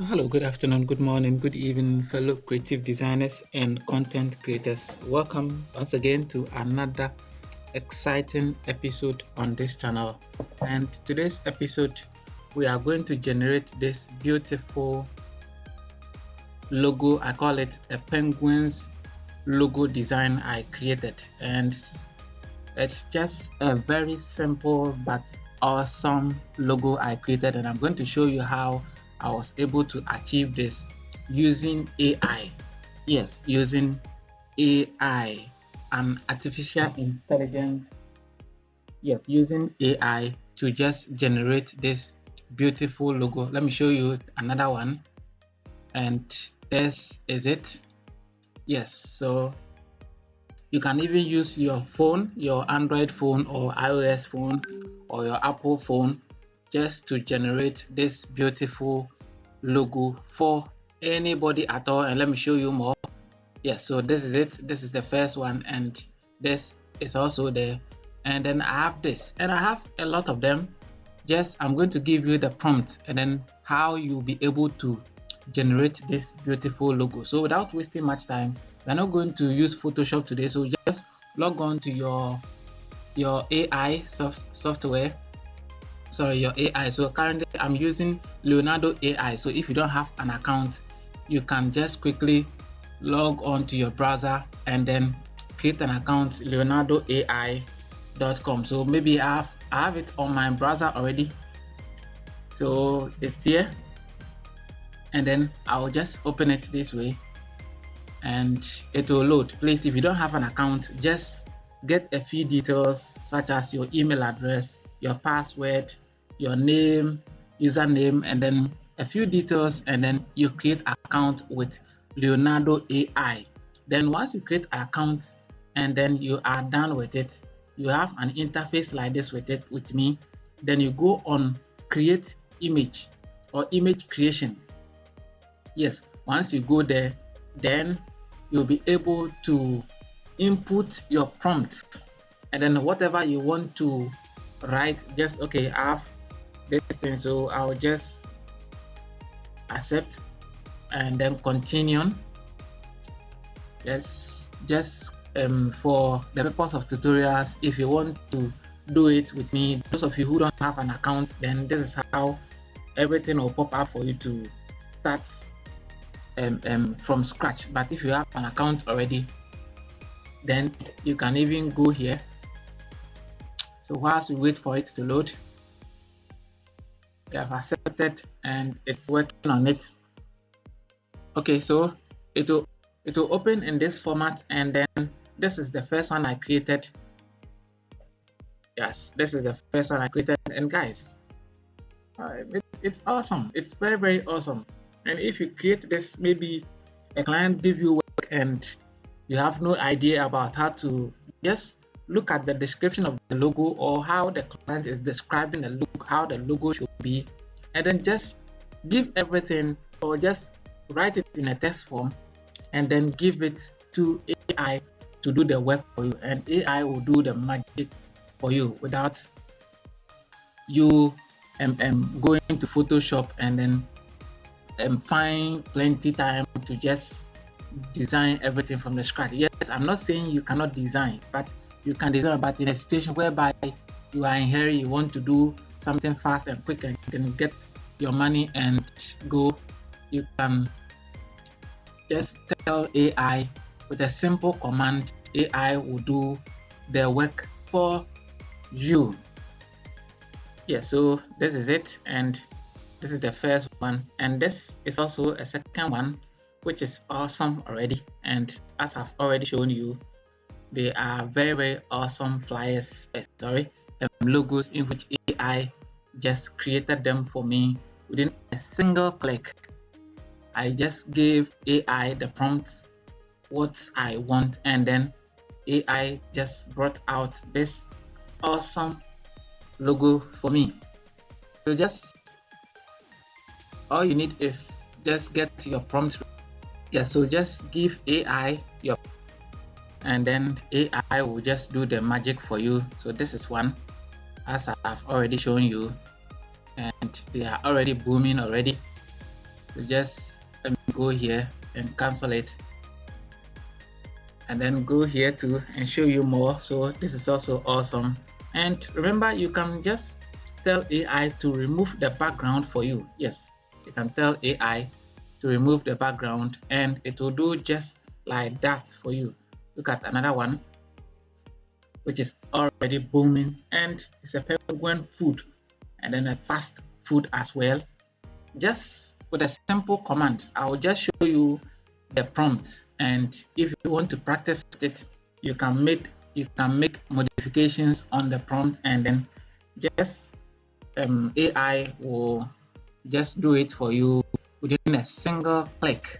Hello, good afternoon, good morning, good evening, fellow creative designers and content creators. Welcome once again to another exciting episode on this channel. And today's episode, we are going to generate this beautiful logo. I call it a penguin's logo design I created. And it's just a very simple but awesome logo I created, and I'm going to show you how I was able to achieve this using AI. Yes, using AI, an artificial intelligence. Yes, using AI to just generate this beautiful logo. Let me show you another one, and this is it. Yes, so you can even use your phone, your Android phone or iOS phone or your Apple phone just to generate this beautiful logo for anybody at all. And let me show you more. Yes, so this is it. This is the first one, and this is also there. And then I have this, and I have a lot of them. Just I'm going to give you the prompt and then how you'll be able to generate this beautiful logo. So without wasting much time, we're not going to use Photoshop today. So just log on to your AI software. Sorry, your AI. So currently I'm using Leonardo.Ai. So if you don't have an account, you can just quickly log on to your browser and then create an account, leonardoai.com. So maybe I have it on my browser already. So it's here, and then I'll just open it this way and it will load. Please, if you don't have an account, just get a few details such as your email address, your password, your name, username, and then a few details, and then you create an account with Leonardo AI. Then once you create an account and then you are done with it, you have an interface like this with me. Then you go on create image or image creation. Yes, once you go there, then you'll be able to input your prompt, and then whatever you want to write, just okay, I have this thing, so I'll just accept and then continue. Yes, just for the purpose of tutorials, if you want to do it with me, those of you who don't have an account, then this is how everything will pop up for you to start from scratch. But if you have an account already, then you can even go here. So whilst we wait for it to load, we have accepted and it's working on it. Okay, so it will open in this format, and then this is the first one I created. Yes, this is the first one I created, and guys, it's awesome. It's very, very awesome. And if you create this, maybe a client give you work and you have no idea about how to, just look at the description of the logo or how the client is describing the look, how the logo should be, and then just give everything, or just write it in a text form and then give it to AI to do the work for you, and AI will do the magic for you without you going to Photoshop and then find plenty time to just design everything from the scratch. Yes, I'm not saying you cannot design, but you can design, but in a situation whereby you are in a hurry, you want to do something fast and quick and you can get your money and go, you can just tell AI with a simple command. AI will do the work for you. Yeah, so this is it, and this is the first one, and this is also a second one, which is awesome already. And as I've already shown you, they are very, very awesome flyers, logos in which AI just created them for me within a single click. I just gave AI the prompts, what I want, and then AI just brought out this awesome logo for me. So just all you need is just get your prompt. Yeah, so just give AI your, and then AI will just do the magic for you. So this is one, as I've already shown you, and they are already booming already. So just let me go here and cancel it, and then go here too and show you more. So this is also awesome. And remember, you can just tell AI to remove the background for you. Yes, you can tell AI to remove the background and it will do just like that for you. Look at another one, which is already booming, and it's a penguin food and then a fast food as well. Just with a simple command, I will just show you the prompt, and if you want to practice with it, you can make modifications on the prompt, and then just AI will just do it for you within a single click.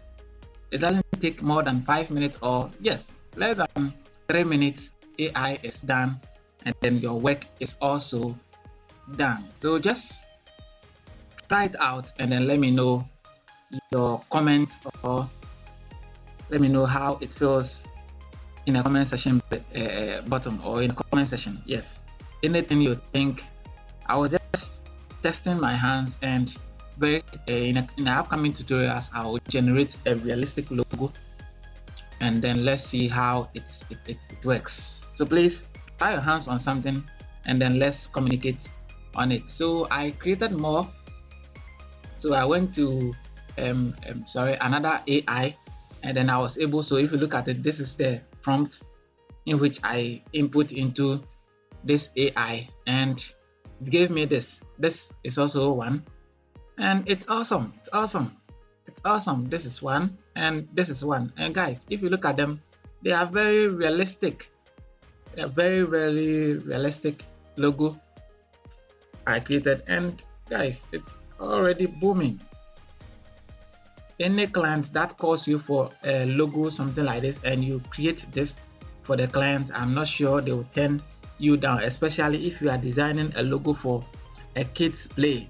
It doesn't take more than 5 minutes, or yes, less than 3 minutes. AI is done, and then your work is also done. So just try it out and then let me know your comments, or let me know how it feels in a comment section button, or in a comment section. Yes, anything you think. I was just testing my hands, and in the upcoming tutorials I will generate a realistic logo, and then let's see how it works. So please try your hands on something and then let's communicate on it. So I created more. So I went to another AI, and then I was able. So if you look at it, this is the prompt in which I input into this AI, and it gave me this. This is also one, and it's awesome. It's awesome. It's awesome. This is one, and this is one. And guys, if you look at them, they are very realistic. They are very, very realistic logo I created, and guys, it's already booming. Any client that calls you for a logo, something like this, and you create this for the client, I'm not sure they will turn you down, especially if you are designing a logo for a kids play.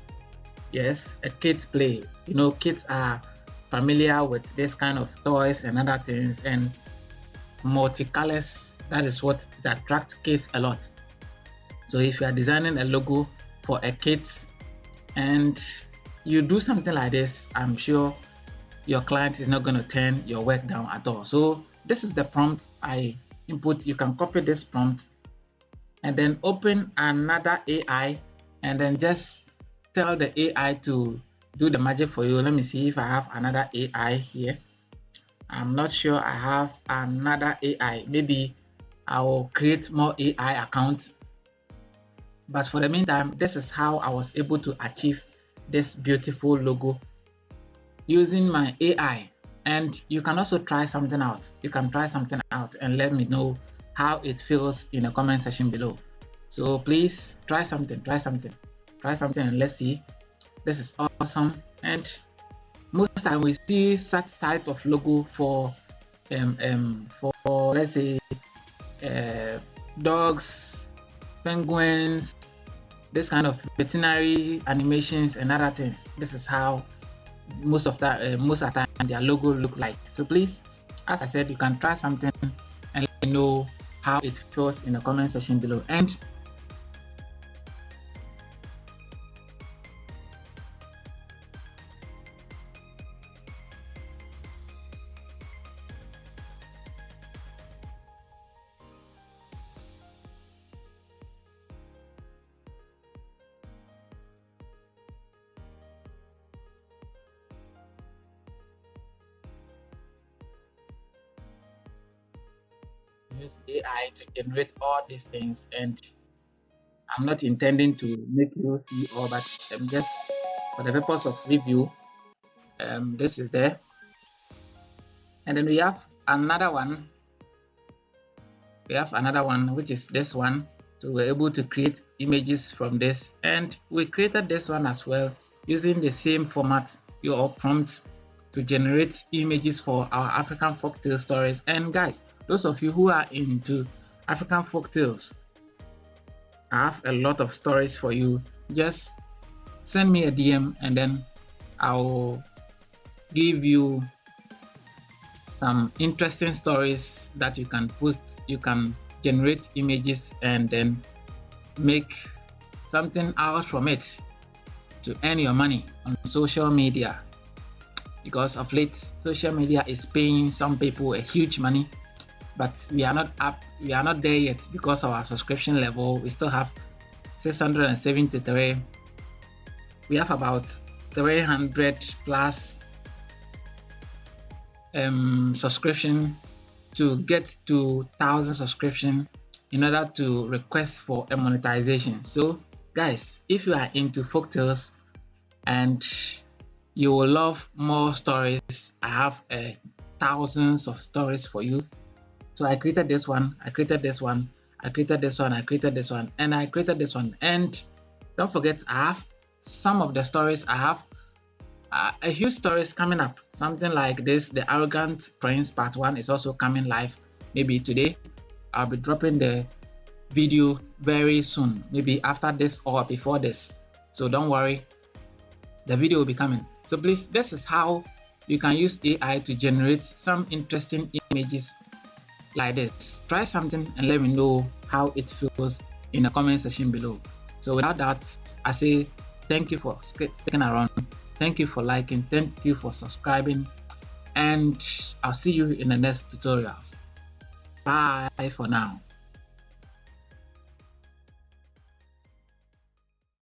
Yes, a kids play. You know, kids are familiar with this kind of toys and other things, and multicolors, that is what attracts kids a lot. So if you are designing a logo for a kids and you do something like this, I'm sure your client is not going to turn your work down at all. So this is the prompt I input. You can copy this prompt and then open another AI, and then just tell the AI to do the magic for you. Let me see if I have another AI here. I'm not sure I have another AI. Maybe I will create more AI accounts. But for the meantime, this is how I was able to achieve this beautiful logo using my AI. And you can also try something out. You can try something out and let me know how it feels in the comment section below. So please try something, and let's see. This is awesome. And most time we see such type of logo for let's say dogs, penguins, this kind of veterinary animations and other things. This is how most of the time their logo look like. So please, as I said, you can try something and let me know how it feels in the comment section below. And use AI to generate all these things, and I'm not intending to make you see all, but just for the purpose of review, this is there. And then we have another one. Which is this one. So we're able to create images from this, and we created this one as well using the same format, your prompt, to generate images for our African folktale stories. And guys, those of you who are into African folktales, I have a lot of stories for you. Just send me a DM and then I'll give you some interesting stories that you can post. You can generate images and then make something out from it to earn your money on social media. because of late social media is paying some people a huge money, but we are not up, we are not there yet because of our subscription level. We still have 673. We have about 300 plus subscription to get to 1,000 subscription in order to request for a monetization. So guys, if you are into folktales and you will love more stories, I have thousands of stories for you. So I created this one, I created this one, I created this one, I created this one, and I created this one. And don't forget, I have some of the stories. I have a huge stories coming up. Something like this, The Arrogant Prince Part 1 is also coming live maybe today. I'll be dropping the video very soon, maybe after this or before this. So don't worry, the video will be coming. So please, this is how you can use AI to generate some interesting images like this. Try something and let me know how it feels in the comment section below. So without that, I say thank you for sticking around. Thank you for liking. Thank you for subscribing. And I'll see you in the next tutorials. Bye for now.